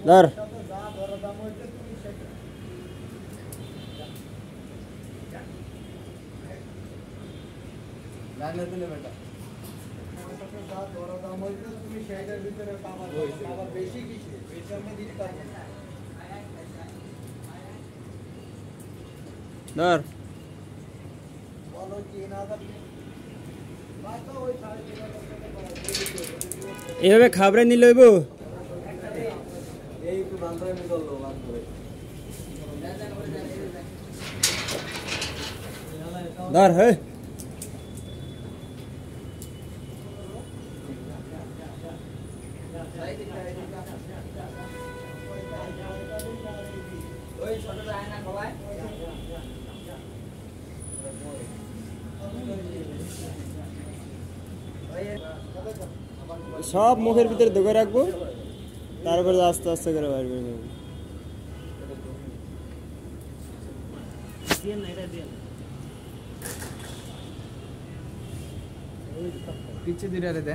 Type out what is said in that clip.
ধর ধর এভাবে খাবরে নিলে হইব ধর হে সব মুখের ভিতরে ঢুকে রাখবো, তারপরে আস্তে আস্তে করে বাইরে বের করবো। পিছে দিয়ে